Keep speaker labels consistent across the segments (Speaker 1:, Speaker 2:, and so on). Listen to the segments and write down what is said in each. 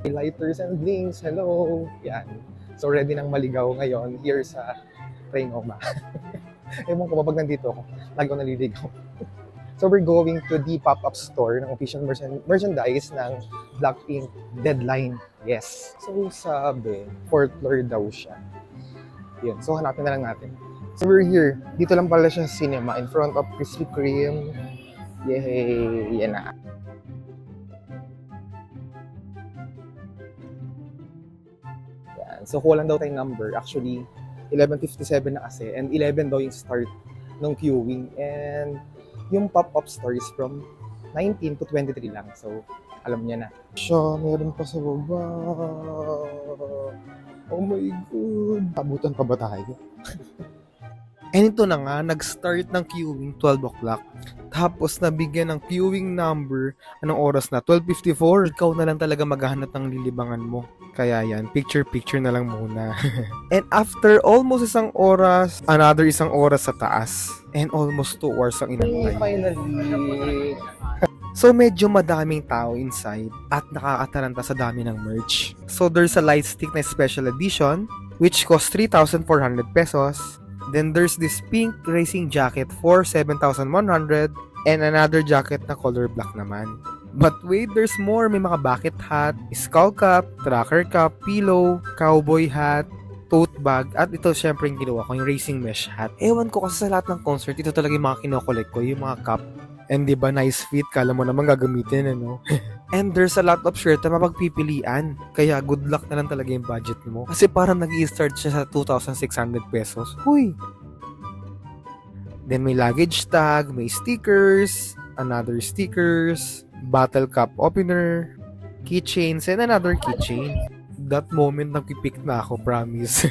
Speaker 1: Lighters and drinks, hello! Yan. So ready nang maligaw ngayon here sa Trinoma. Ewan ko ba pag nandito ako, lagi ko naliligaw. So we're going to the pop-up store ng official merchandise ng Blackpink Deadline. Yes. So sabi, 4th floor daw siya. Yun. So hanapin na lang natin. So we're here. Dito lang pala siya sa cinema in front of Krispy Kreme. Yay! Yan na. Yan. So kuha lang daw tayong number. Actually, 11:57 na kasi. And 11 daw yung start ng queuing. And yung pop-up store is from 19 to 23 lang. So, alam niya na. Siya, meron pa sa baba. Oh my God. Abutan pa ba tayo? And ito na nga, nag-start ng queuing 12 o'clock. Tapos nabigyan ng queuing number, anong oras na? 12:54. Ikaw na lang talaga maghahanap ng lilibangan mo. Kaya yan, picture-picture na lang muna. And after almost isang oras, another isang oras sa taas. And almost 2 hours ang inantay. Finally! So medyo madaming tao inside at nakakataranta sa dami ng merch. So there's a light stick na special edition which costs 3,400 pesos. Then there's this pink racing jacket for 7,100 and another jacket na color black naman. But wait, there's more. May mga bucket hat, skull cap, tracker cap, pillow, cowboy hat, tote bag, at ito syempre yung ginawa ko, yung racing mesh hat. Ewan ko kasi sa lahat ng concert, ito talaga yung mga kinokolek ko, yung mga cup. And di ba nice fit, kala mo naman gagamitin, ano? And there's a lot of shirt na mapagpipilian. Kaya good luck na lang talaga yung budget mo. Kasi parang nag-i-start siya sa 2,600 pesos. Huy! Then may luggage tag, may stickers, another stickers, bottle cap opener, keychains, and another keychain. That moment nagpipick na ako, promise.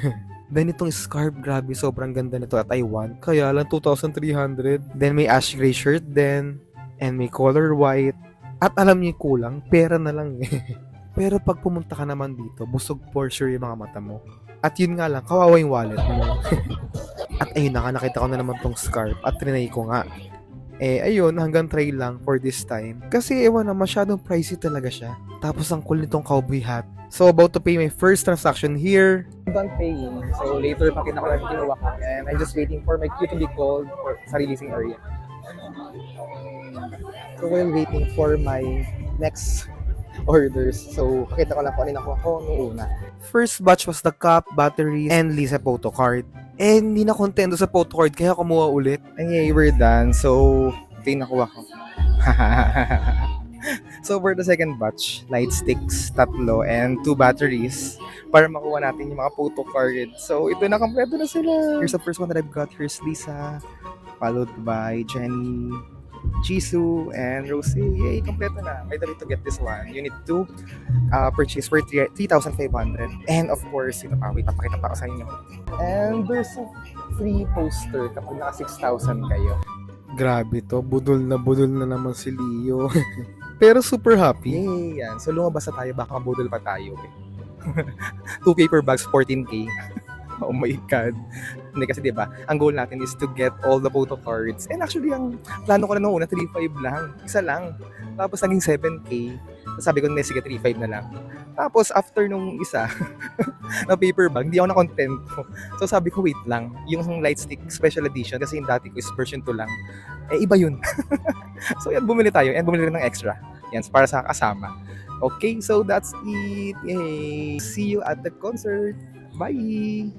Speaker 1: Then itong scarf, grabe, sobrang ganda nito at I want. Kaya lang 2,300. Then may ash gray shirt din. And may color white. At alam niyo kulang, pera na lang eh. Pero pag pumunta ka naman dito, busog for sure yung mga mata mo. At yun nga lang, kawawa yung wallet mo. At ayun na nga, nakita ko na naman tong scarf at trinay ko nga. Eh, ayun, hanggang try lang for this time. Kasi ewan na, masyadong pricey talaga siya. Tapos ang cool nitong cowboy hat. So, about to pay my first transaction here. I'm done paying. So, later, pakita ko lang yung ginawa ko. And I'm just waiting for my queue to be called sa releasing area. So, while waiting for my next orders, so, pakita ko lang kung ano nakuha ko noong una. First batch was the cup, batteries, and Lisa photo card. And hindi na kontento sa photo card, kaya kumuha ulit. And yeah, we're done. So, ito yung nakuha ko. So for the second batch, light sticks, 3, and 2 batteries para makuha natin yung mga photo card. So ito na, kompleto na sila. Here's the first one that I've got. Here's Lisa, followed by Jenny, Jisoo, and Rosie. Yay, kompleto na. By the way, to get this one, you need to purchase for 3,500. And of course, ito pa, wait, papakita pa ako sa inyo. And there's a free poster kapag naka 6,000 kayo. Grabe to, budol na naman si Leo. Pero super happy. Yay, yan. So lumabas na tayo, baka mabudol pa tayo. Eh. 2 paper bags, 14K. Oh my God. Hindi kasi diba, ang goal natin is to get all the photo cards. And actually, ang plano ko na noong una, 3.5 lang. Isa lang. Tapos naging 7K. Sabi ko, sige, 3.5 na lang. Tapos after nung isa, na paper bag, hindi ako na-contento. So sabi ko, wait lang. Yung light stick special edition, kasi yung dati ko is version 2 lang. Eh, iba yun. So yan, bumili tayo. And bumili rin ng extra. Yan, para sa kasama. Okay, so that's it. Yay! See you at the concert. Bye!